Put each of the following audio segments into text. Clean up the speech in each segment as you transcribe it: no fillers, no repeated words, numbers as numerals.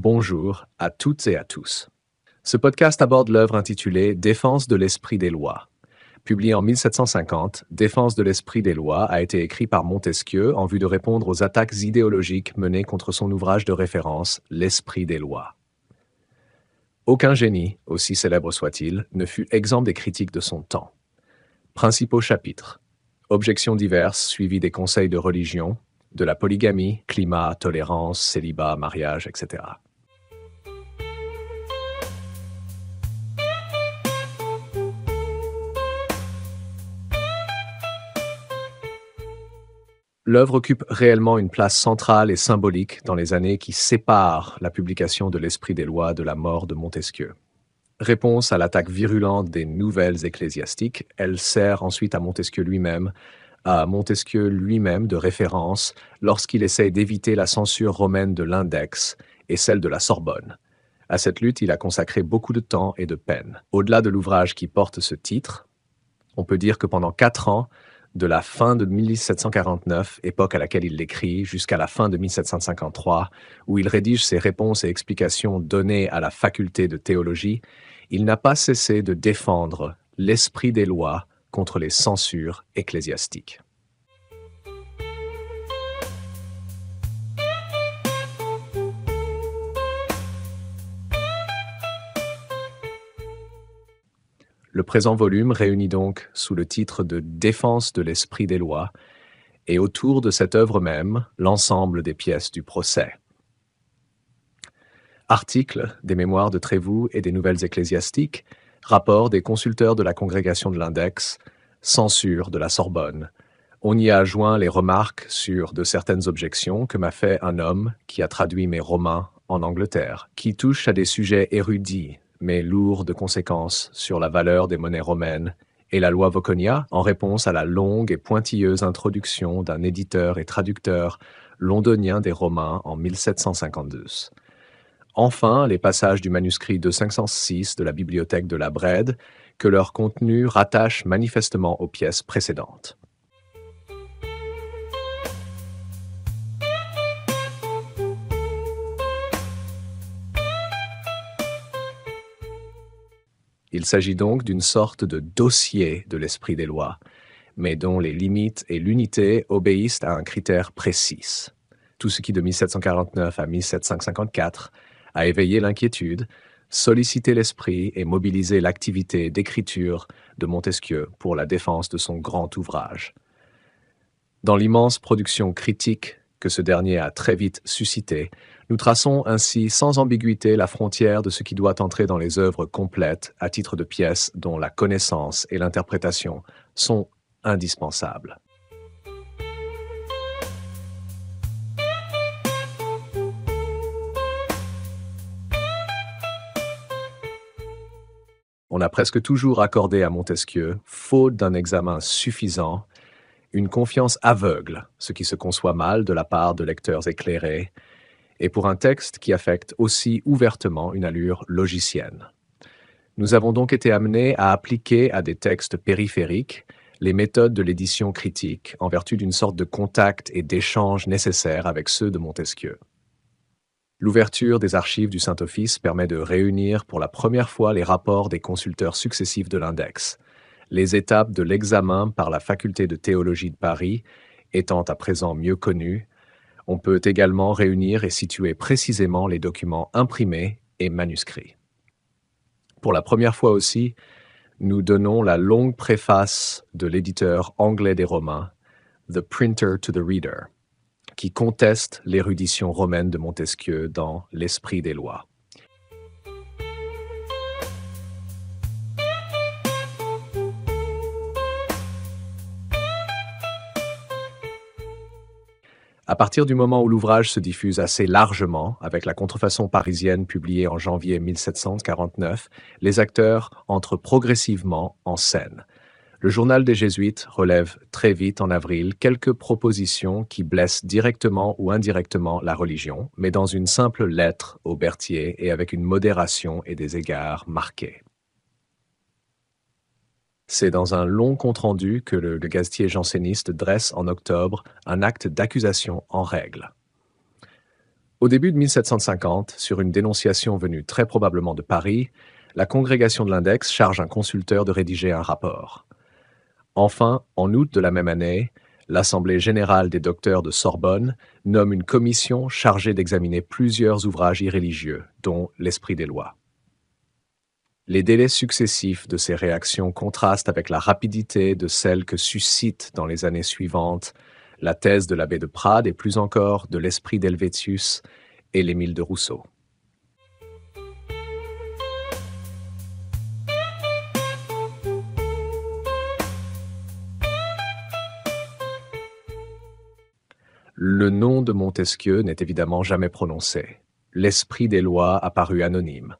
Bonjour à toutes et à tous. Ce podcast aborde l'œuvre intitulée Défense de l'esprit des lois. Publié en 1750, Défense de l'esprit des lois a été écrit par Montesquieu en vue de répondre aux attaques idéologiques menées contre son ouvrage de référence, L'esprit des lois. Aucun génie, aussi célèbre soit-il, ne fut exempt des critiques de son temps. Principaux chapitres. Objections diverses suivies des conseils de religion, de la polygamie, climat, tolérance, célibat, mariage, etc. L'œuvre occupe réellement une place centrale et symbolique dans les années qui séparent la publication de l'Esprit des lois de la mort de Montesquieu. Réponse à l'attaque virulente des nouvelles ecclésiastiques, elle sert ensuite à Montesquieu lui-même de référence lorsqu'il essaie d'éviter la censure romaine de l'index et celle de la Sorbonne. À cette lutte, il a consacré beaucoup de temps et de peine. Au-delà de l'ouvrage qui porte ce titre, on peut dire que pendant 4 ans, de la fin de 1749, époque à laquelle il l'écrit, jusqu'à la fin de 1753, où il rédige ses réponses et explications données à la faculté de théologie, il n'a pas cessé de défendre l'esprit des lois contre les censures ecclésiastiques. Le présent volume réunit donc sous le titre de Défense de l'esprit des lois et autour de cette œuvre même l'ensemble des pièces du procès. Articles des Mémoires de Trévoux et des Nouvelles ecclésiastiques, rapports des consulteurs de la congrégation de l'Index, censure de la Sorbonne. On y a joint les remarques sur de certaines objections que m'a fait un homme qui a traduit mes Romains en Angleterre, qui touchent à des sujets érudits, mais lourd de conséquences sur la valeur des monnaies romaines, et la loi Voconia en réponse à la longue et pointilleuse introduction d'un éditeur et traducteur londonien des Romains en 1752. Enfin, les passages du manuscrit 506 de la bibliothèque de la Brède, que leur contenu rattache manifestement aux pièces précédentes. Il s'agit donc d'une sorte de dossier de l'esprit des lois, mais dont les limites et l'unité obéissent à un critère précis. Tout ce qui de 1749 à 1754 a éveillé l'inquiétude, sollicité l'esprit et mobilisé l'activité d'écriture de Montesquieu pour la défense de son grand ouvrage. Dans l'immense production critique que ce dernier a très vite suscité, nous traçons ainsi sans ambiguïté la frontière de ce qui doit entrer dans les œuvres complètes à titre de pièces dont la connaissance et l'interprétation sont indispensables. On a presque toujours accordé à Montesquieu, faute d'un examen suffisant, une confiance aveugle, ce qui se conçoit mal de la part de lecteurs éclairés, et pour un texte qui affecte aussi ouvertement une allure logicienne. Nous avons donc été amenés à appliquer à des textes périphériques les méthodes de l'édition critique en vertu d'une sorte de contact et d'échange nécessaires avec ceux de Montesquieu. L'ouverture des archives du Saint-Office permet de réunir pour la première fois les rapports des consulteurs successifs de l'Index, les étapes de l'examen par la faculté de théologie de Paris étant à présent mieux connues. On peut également réunir et situer précisément les documents imprimés et manuscrits. Pour la première fois aussi, nous donnons la longue préface de l'éditeur anglais des Romains, The Printer to the Reader, qui conteste l'érudition romaine de Montesquieu dans l'Esprit des lois. À partir du moment où l'ouvrage se diffuse assez largement, avec la contrefaçon parisienne publiée en janvier 1749, les acteurs entrent progressivement en scène. Le journal des Jésuites relève très vite en avril quelques propositions qui blessent directement ou indirectement la religion, mais dans une simple lettre au Berthier et avec une modération et des égards marqués. C'est dans un long compte-rendu que le gazetier janséniste dresse en octobre un acte d'accusation en règle. Au début de 1750, sur une dénonciation venue très probablement de Paris, la congrégation de l'Index charge un consulteur de rédiger un rapport. Enfin, en août de la même année, l'Assemblée générale des docteurs de Sorbonne nomme une commission chargée d'examiner plusieurs ouvrages irréligieux, dont l'Esprit des lois. Les délais successifs de ces réactions contrastent avec la rapidité de celles que suscite dans les années suivantes la thèse de l'abbé de Prade et plus encore de l'Esprit d'Helvétius et l'Émile de Rousseau. Le nom de Montesquieu n'est évidemment jamais prononcé. L'Esprit des lois a paru anonyme,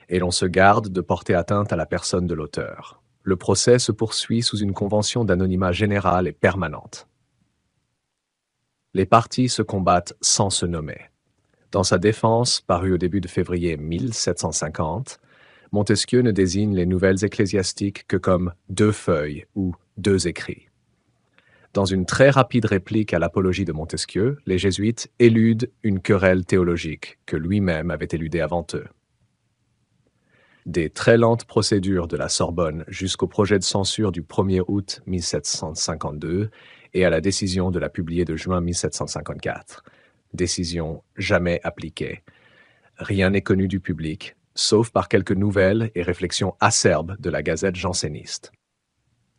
et l'on se garde de porter atteinte à la personne de l'auteur. Le procès se poursuit sous une convention d'anonymat générale et permanente. Les parties se combattent sans se nommer. Dans sa défense, parue au début de février 1750, Montesquieu ne désigne les nouvelles ecclésiastiques que comme deux feuilles ou deux écrits. Dans une très rapide réplique à l'apologie de Montesquieu, les jésuites éludent une querelle théologique que lui-même avait éludée avant eux. Des très lentes procédures de la Sorbonne jusqu'au projet de censure du 1er août 1752 et à la décision de la publier de juin 1754. Décision jamais appliquée. Rien n'est connu du public, sauf par quelques nouvelles et réflexions acerbes de la Gazette janséniste.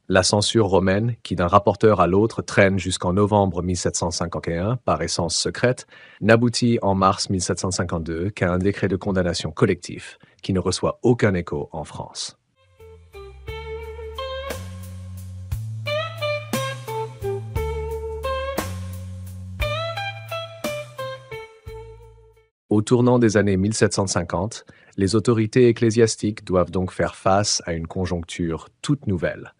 La censure romaine, qui d'un rapporteur à l'autre traîne jusqu'en novembre 1751 par essence secrète, n'aboutit en mars 1752 qu'à un décret de condamnation collectif qui ne reçoit aucun écho en France. Au tournant des années 1750, les autorités ecclésiastiques doivent donc faire face à une conjoncture toute nouvelle.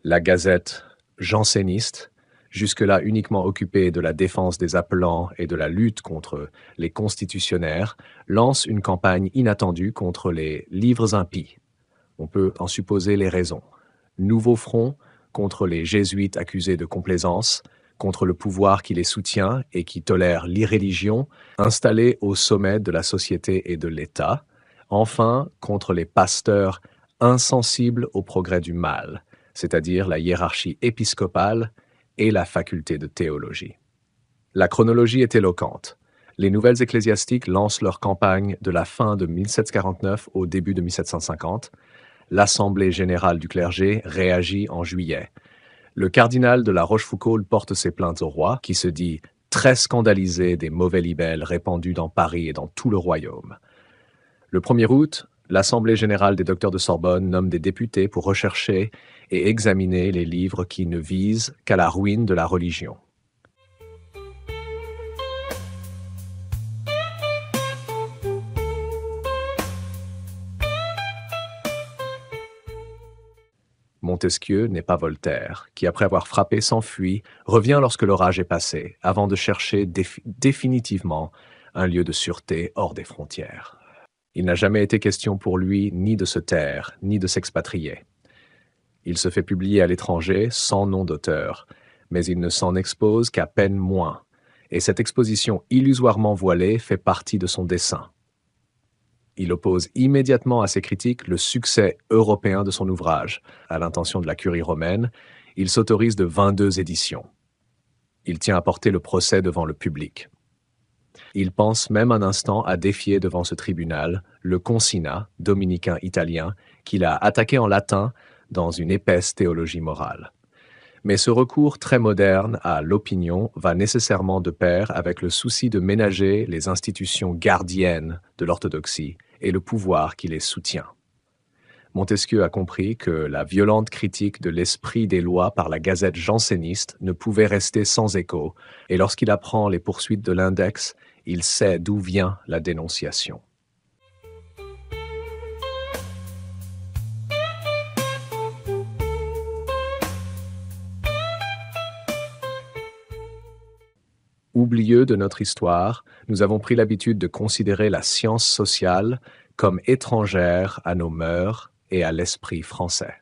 La Gazette janséniste, jusque-là uniquement occupée de la défense des appelants et de la lutte contre les constitutionnaires, lance une campagne inattendue contre les livres impies. On peut en supposer les raisons. Nouveau front contre les jésuites accusés de complaisance, contre le pouvoir qui les soutient et qui tolère l'irréligion, installés au sommet de la société et de l'État. Enfin, contre les pasteurs insensibles au progrès du mal, c'est-à-dire la hiérarchie épiscopale et la faculté de théologie. La chronologie est éloquente. Les nouvelles ecclésiastiques lancent leur campagne de la fin de 1749 au début de 1750. L'Assemblée générale du clergé réagit en juillet. Le cardinal de la Rochefoucauld porte ses plaintes au roi, qui se dit très scandalisé des mauvais libelles répandus dans Paris et dans tout le royaume. Le 1er août, l'Assemblée générale des docteurs de Sorbonne nomme des députés pour rechercher et examiner les livres qui ne visent qu'à la ruine de la religion. Montesquieu n'est pas Voltaire, qui après avoir frappé s'enfuit, revient lorsque l'orage est passé, avant de chercher définitivement un lieu de sûreté hors des frontières. Il n'a jamais été question pour lui ni de se taire, ni de s'expatrier. Il se fait publier à l'étranger sans nom d'auteur, mais il ne s'en expose qu'à peine moins, et cette exposition illusoirement voilée fait partie de son dessein. Il oppose immédiatement à ses critiques le succès européen de son ouvrage. À l'intention de la curie romaine, il s'autorise de 22 éditions. Il tient à porter le procès devant le public. Il pense même un instant à défier devant ce tribunal le consinat, dominicain italien, qu'il a attaqué en latin dans une épaisse théologie morale. Mais ce recours très moderne à l'opinion va nécessairement de pair avec le souci de ménager les institutions gardiennes de l'orthodoxie et le pouvoir qui les soutient. Montesquieu a compris que la violente critique de l'esprit des lois par la Gazette janséniste ne pouvait rester sans écho, et lorsqu'il apprend les poursuites de l'Index, il sait d'où vient la dénonciation. Oublieux de notre histoire, nous avons pris l'habitude de considérer la science sociale comme étrangère à nos mœurs et à l'esprit français.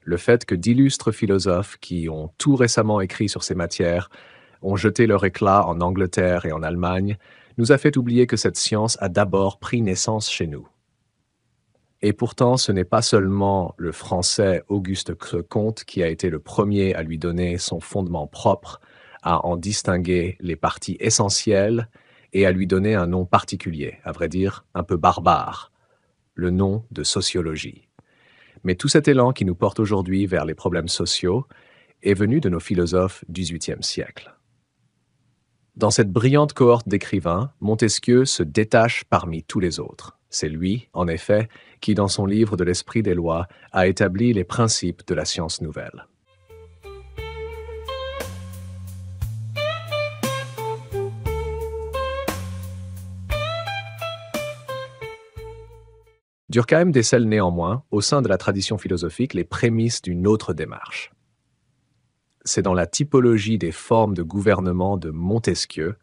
Le fait que d'illustres philosophes qui ont tout récemment écrit sur ces matières ont jeté leur éclat en Angleterre et en Allemagne nous a fait oublier que cette science a d'abord pris naissance chez nous. Et pourtant, ce n'est pas seulement le français Auguste Comte qui a été le premier à lui donner son fondement propre, à en distinguer les parties essentielles et à lui donner un nom particulier, à vrai dire un peu barbare, le nom de sociologie. Mais tout cet élan qui nous porte aujourd'hui vers les problèmes sociaux est venu de nos philosophes du XVIIIe siècle. Dans cette brillante cohorte d'écrivains, Montesquieu se détache parmi tous les autres. C'est lui, en effet, qui, dans son livre de l'Esprit des lois, a établi les principes de la science nouvelle. Durkheim décèle néanmoins, au sein de la tradition philosophique, les prémices d'une autre démarche. C'est dans la typologie des formes de gouvernement de Montesquieu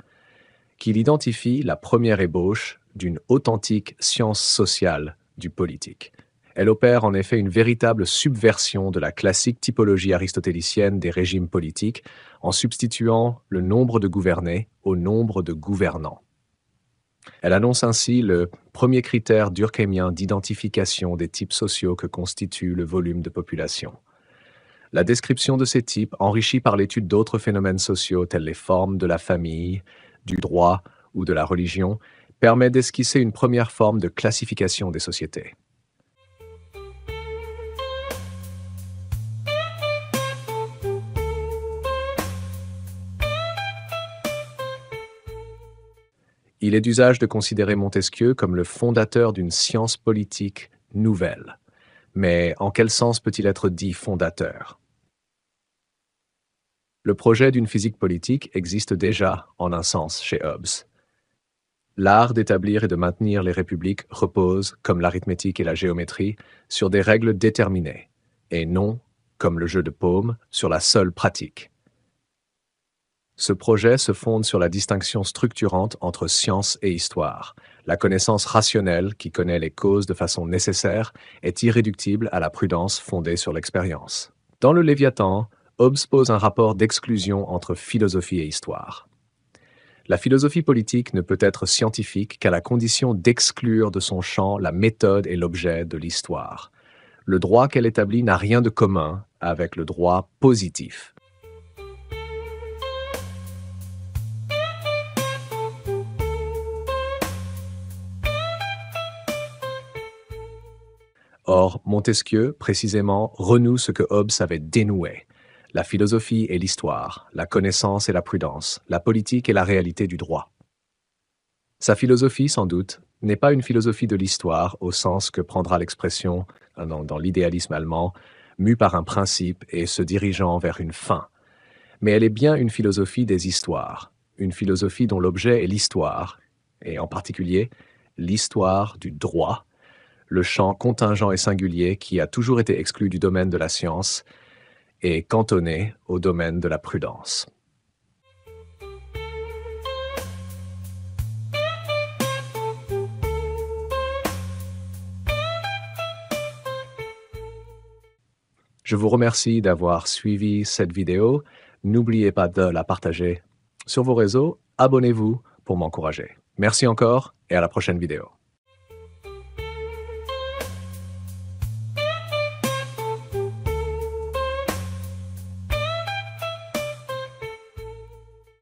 qu'il identifie la première ébauche d'une authentique science sociale du politique. Elle opère en effet une véritable subversion de la classique typologie aristotélicienne des régimes politiques en substituant le nombre de gouvernés au nombre de gouvernants. Elle annonce ainsi le premier critère durkheimien d'identification des types sociaux que constitue le volume de population. La description de ces types, enrichie par l'étude d'autres phénomènes sociaux tels les formes de la famille, du droit ou de la religion, permet d'esquisser une première forme de classification des sociétés. Il est d'usage de considérer Montesquieu comme le fondateur d'une science politique nouvelle. Mais en quel sens peut-il être dit fondateur? Le projet d'une physique politique existe déjà, en un sens, chez Hobbes. L'art d'établir et de maintenir les républiques repose, comme l'arithmétique et la géométrie, sur des règles déterminées, et non, comme le jeu de paume, sur la seule pratique. Ce projet se fonde sur la distinction structurante entre science et histoire. La connaissance rationnelle, qui connaît les causes de façon nécessaire, est irréductible à la prudence fondée sur l'expérience. Dans le Léviathan, Hobbes pose un rapport d'exclusion entre philosophie et histoire. La philosophie politique ne peut être scientifique qu'à la condition d'exclure de son champ la méthode et l'objet de l'histoire. Le droit qu'elle établit n'a rien de commun avec le droit positif. Or, Montesquieu, précisément, renoue ce que Hobbes avait dénoué: la philosophie et l'histoire, la connaissance et la prudence, la politique et la réalité du droit. Sa philosophie, sans doute, n'est pas une philosophie de l'histoire au sens que prendra l'expression, dans l'idéalisme allemand, mue par un principe et se dirigeant vers une fin. Mais elle est bien une philosophie des histoires, une philosophie dont l'objet est l'histoire, et en particulier l'histoire du droit, le champ contingent et singulier qui a toujours été exclu du domaine de la science et cantonné au domaine de la prudence. Je vous remercie d'avoir suivi cette vidéo. N'oubliez pas de la partager sur vos réseaux. Abonnez-vous pour m'encourager. Merci encore et à la prochaine vidéo.